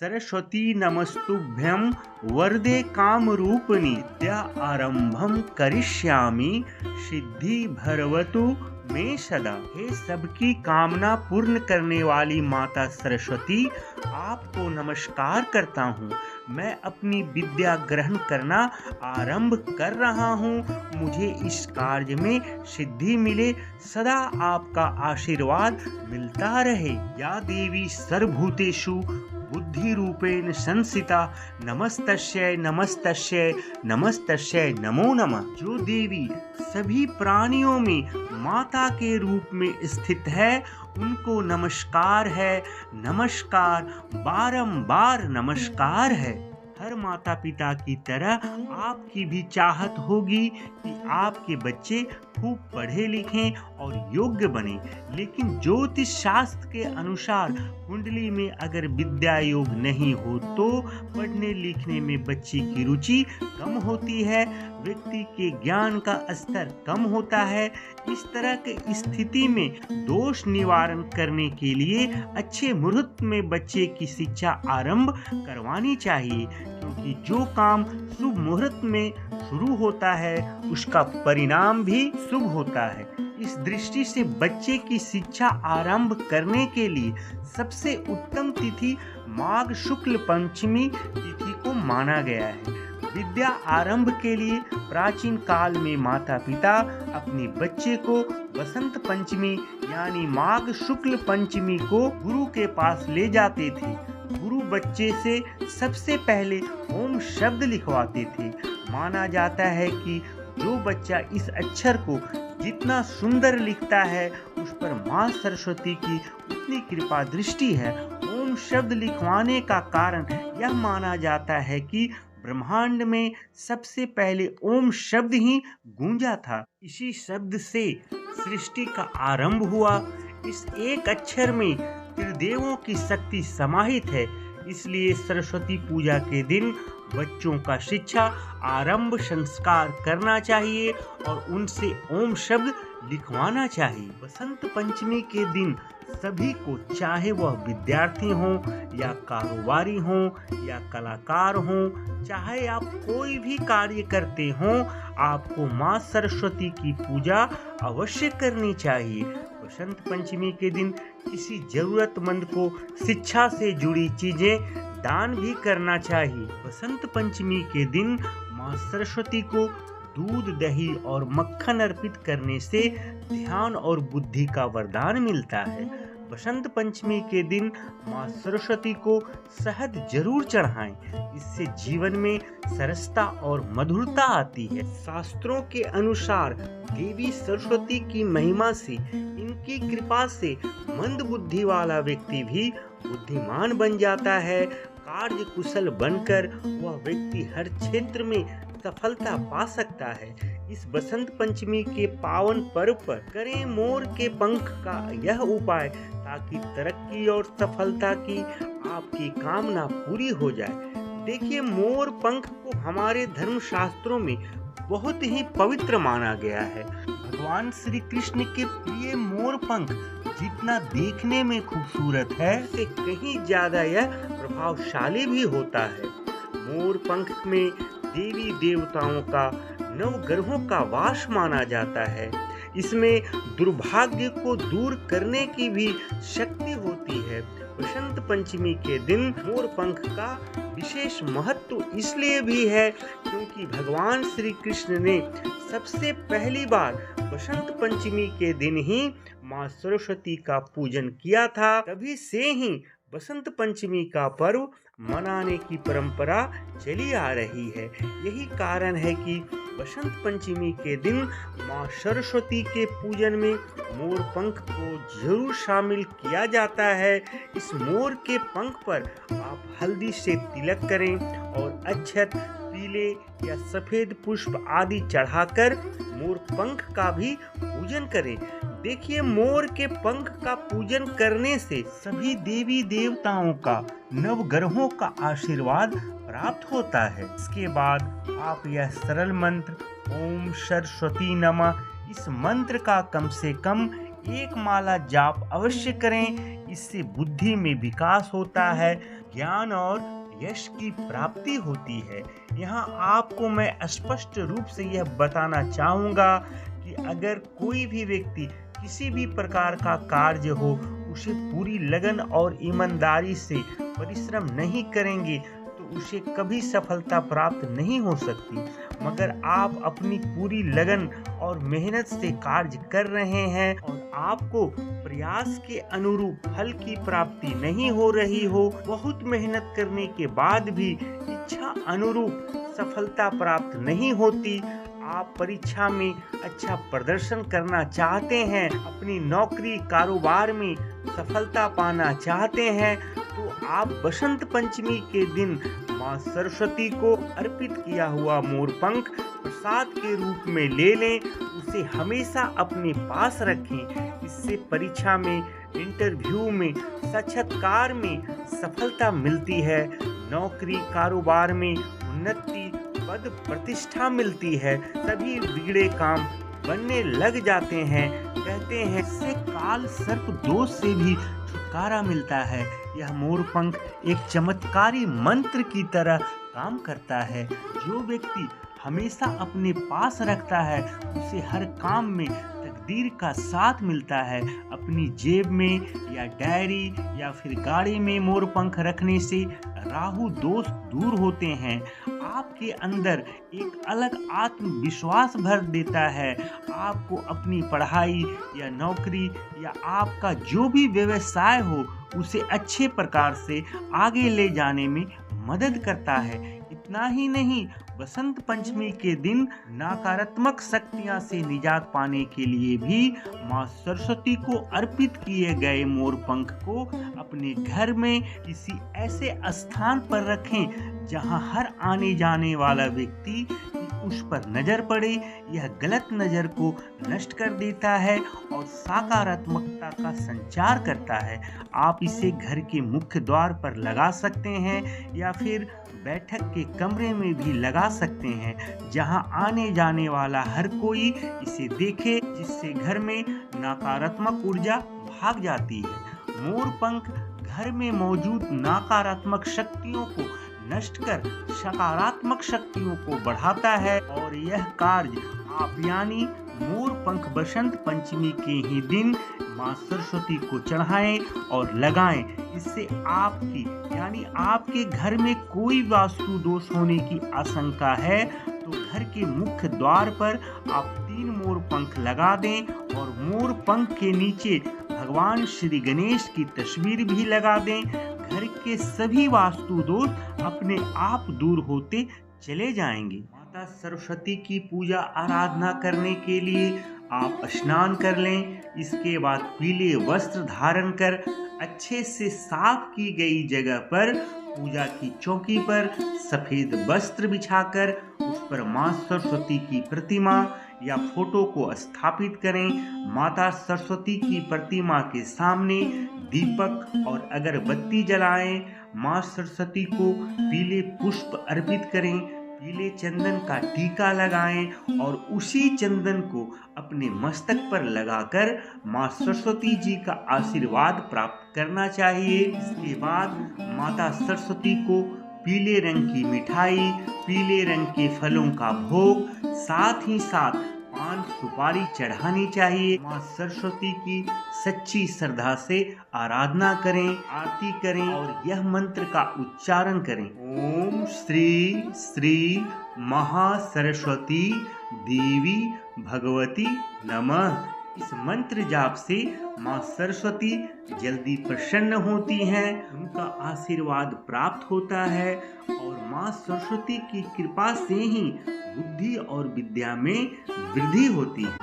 सरस्वती नमस्तुभ्यं वरदे कामरूपिणी विद्या आरंभम करिष्यामि सिद्धि भरवतु मे सदा। हे सबकी कामना पूर्ण करने वाली माता सरस्वती, आपको नमस्कार करता हूँ। मैं अपनी विद्या ग्रहण करना आरंभ कर रहा हूँ। मुझे इस कार्य में सिद्धि मिले, सदा आपका आशीर्वाद मिलता रहे। या देवी सर्वभूतेषु बुद्धि रूपेण संस्थिता, नमस्तस्यै नमस्तस्यै नमस्तस्यै नमो नमः। जो देवी सभी प्राणियों में माता के रूप में स्थित है, उनको नमस्कार है, नमस्कार, बारंबार नमस्कार है। हर माता पिता की तरह आपकी भी चाहत होगी कि आपके बच्चे खूब पढ़े लिखें और योग्य बने, लेकिन ज्योतिष शास्त्र के अनुसार कुंडली में अगर विद्या योग नहीं हो तो पढ़ने लिखने में बच्चे की रुचि कम होती है, व्यक्ति के ज्ञान का स्तर कम होता है। इस तरह की स्थिति में दोष निवारण करने के लिए अच्छे मुहूर्त में बच्चे की शिक्षा आरंभ करवानी चाहिए, क्योंकि जो काम शुभ मुहूर्त में शुरू होता है उसका परिणाम भी शुभ होता है। इस दृष्टि से बच्चे की शिक्षा आरंभ करने के लिए सबसे उत्तम तिथि माघ शुक्ल पंचमी तिथि को माना गया है। विद्या आरंभ के लिए प्राचीन काल में माता पिता अपने बच्चे को बसंत पंचमी यानी माघ शुक्ल पंचमी को गुरु के पास ले जाते थे। गुरु बच्चे से सबसे पहले ओम शब्द लिखवाते थे। माना जाता है कि जो बच्चा इस अक्षर को जितना सुंदर लिखता है, उस पर माँ सरस्वती की उतनी कृपा दृष्टि है। ओम शब्द लिखवाने का कारण यह माना जाता है कि ब्रह्मांड में सबसे पहले ओम शब्द ही गूंजा था। इसी शब्द से सृष्टि का आरंभ हुआ। इस एक अक्षर में त्रिदेवों की शक्ति समाहित है। इसलिए सरस्वती पूजा के दिन बच्चों का शिक्षा आरंभ संस्कार करना चाहिए और उनसे ओम शब्द लिखवाना चाहिए। बसंत पंचमी के दिन सभी को, चाहे वह विद्यार्थी हों या कारोबारी हों या कलाकार हों, चाहे आप कोई भी कार्य करते हों, आपको माँ सरस्वती की पूजा अवश्य करनी चाहिए। बसंत पंचमी के दिन किसी जरूरतमंद को शिक्षा से जुड़ी चीजें दान भी करना चाहिए। बसंत पंचमी के दिन माँ सरस्वती को दूध, दही और मक्खन अर्पित करने से ध्यान और बुद्धि का वरदान मिलता है। बसंत पंचमी के दिन माँ सरस्वती को शहद जरूर चढ़ाएं, इससे जीवन में सरसता और मधुरता आती है। शास्त्रों के अनुसार देवी सरस्वती की महिमा से, इनकी कृपा से मंद बुद्धि वाला व्यक्ति भी बुद्धिमान बन जाता है। कार्य कुशल बनकर वह व्यक्ति हर क्षेत्र में सफलता पा सकता है। इस बसंत पंचमी के पावन पर्व पर करें मोर के पंख का यह उपाय, ताकि तरक्की और सफलता की आपकी कामना पूरी हो जाए। देखिए, मोर पंख को हमारे धर्म शास्त्रों में बहुत ही पवित्र माना गया है। भगवान श्री कृष्ण के प्रिय मोर पंख जितना देखने में खूबसूरत है, उससे कहीं ज्यादा यह प्रभावशाली भी होता है। मोर पंख में देवी देवताओं का, नवग्रहों का वास माना जाता है। इसमें दुर्भाग्य को दूर करने की भी शक्ति होती है। बसंत पंचमी के दिन मोर पंख का विशेष महत्व इसलिए भी है क्योंकि भगवान श्री कृष्ण ने सबसे पहली बार बसंत पंचमी के दिन ही माँ सरस्वती का पूजन किया था। तभी से ही बसंत पंचमी का पर्व मनाने की परंपरा चली आ रही है। यही कारण है कि बसंत पंचमी के दिन माँ सरस्वती के पूजन में मोर पंख को जरूर शामिल किया जाता है। इस मोर के पंख पर आप हल्दी से तिलक करें और अक्षत, पीले या सफेद पुष्प आदि चढ़ाकर मोर पंख का भी पूजन करें। देखिए, मोर के पंख का पूजन करने से सभी देवी देवताओं का, नवग्रहों का आशीर्वाद प्राप्त होता है। इसके बाद आप यह सरल मंत्र ओम सरस्वती नमः, इस मंत्र का कम से कम 1 माला जाप अवश्य करें। इससे बुद्धि में विकास होता है, ज्ञान और यश की प्राप्ति होती है। यहाँ आपको मैं स्पष्ट रूप से यह बताना चाहूँगा कि अगर कोई भी व्यक्ति किसी भी प्रकार का कार्य हो, उसे पूरी लगन और ईमानदारी से परिश्रम नहीं करेंगे तो उसे कभी सफलता प्राप्त नहीं हो सकती। मगर आप अपनी पूरी लगन और मेहनत से कार्य कर रहे हैं और आपको प्रयास के अनुरूप फल की प्राप्ति नहीं हो रही हो, बहुत मेहनत करने के बाद भी इच्छा अनुरूप सफलता प्राप्त नहीं होती, आप परीक्षा में अच्छा प्रदर्शन करना चाहते हैं, अपनी नौकरी कारोबार में सफलता पाना चाहते हैं, तो आप बसंत पंचमी के दिन माँ सरस्वती को अर्पित किया हुआ मोरपंख प्रसाद के रूप में ले लें। उसे हमेशा अपने पास रखें। इससे परीक्षा में, इंटरव्यू में, साक्षात्कार में सफलता मिलती है, नौकरी कारोबार में उन्नति, पद प्रतिष्ठा मिलती है, सभी बिगड़े काम बनने लग जाते हैं। कहते हैं इससे काल सर्प दोष से भी छुटकारा मिलता है। यह मोरपंख एक चमत्कारी मंत्र की तरह काम करता है। जो व्यक्ति हमेशा अपने पास रखता है उसे हर काम में तकदीर का साथ मिलता है। अपनी जेब में या डायरी या फिर गाड़ी में मोरपंख रखने से राहु दोष दूर होते हैं। आपके अंदर एक अलग आत्मविश्वास भर देता है। आपको अपनी पढ़ाई या नौकरी या आपका जो भी व्यवसाय हो उसे अच्छे प्रकार से आगे ले जाने में मदद करता है। इतना ही नहीं, बसंत पंचमी के दिन नकारात्मक शक्तियां से निजात पाने के लिए भी माँ सरस्वती को अर्पित किए गए मोरपंख को अपने घर में किसी ऐसे स्थान पर रखें जहां हर आने जाने वाला व्यक्ति उस पर नजर पड़े। यह गलत नजर को नष्ट कर देता है और सकारात्मकता का संचार करता है। आप इसे घर के मुख्य द्वार पर लगा सकते हैं या फिर बैठक के कमरे में भी लगा सकते हैं, जहां आने जाने वाला हर कोई इसे देखे, जिससे घर में नकारात्मक ऊर्जा भाग जाती है। मोरपंख घर में मौजूद नकारात्मक शक्तियों को नष्ट कर सकारात्मक शक्तियों को बढ़ाता है और यह कार्य आप यानी मोरपंख बसंत पंचमी के ही दिन माँ सरस्वती को चढ़ाएं और लगाएं। इससे आपकी यानी आपके घर में कोई वास्तु दोष होने की आशंका है तो घर के मुख्य द्वार पर आप 3 मोरपंख लगा दें और मोरपंख के नीचे भगवान श्री गणेश की तस्वीर भी लगा दें। घर के सभी वास्तु दोष अपने आप दूर होते चले जाएंगे। माता सरस्वती की पूजा आराधना करने के लिए आप स्नान कर लें। इसके बाद पीले वस्त्र धारण कर अच्छे से साफ की गई जगह पर पूजा की चौकी पर सफेद वस्त्र बिछाकर उस पर माँ सरस्वती की प्रतिमा या फोटो को स्थापित करें। माता सरस्वती की प्रतिमा के सामने दीपक और अगरबत्ती जलाएं। माँ सरस्वती को पीले पुष्प अर्पित करें, पीले चंदन का टीका लगाएं और उसी चंदन को अपने मस्तक पर लगाकर माँ सरस्वती जी का आशीर्वाद प्राप्त करना चाहिए। इसके बाद माता सरस्वती को पीले रंग की मिठाई, पीले रंग के फलों का भोग, साथ ही साथ पान सुपारी चढ़ानी चाहिए। माँ सरस्वती की सच्ची श्रद्धा से आराधना करें, आरती करें और यह मंत्र का उच्चारण करें। ओम श्री श्री महासरस्वती देवी भगवती नमः। इस मंत्र जाप से माँ सरस्वती जल्दी प्रसन्न होती हैं, उनका आशीर्वाद प्राप्त होता है और माँ सरस्वती की कृपा से ही बुद्धि और विद्या में वृद्धि होती है।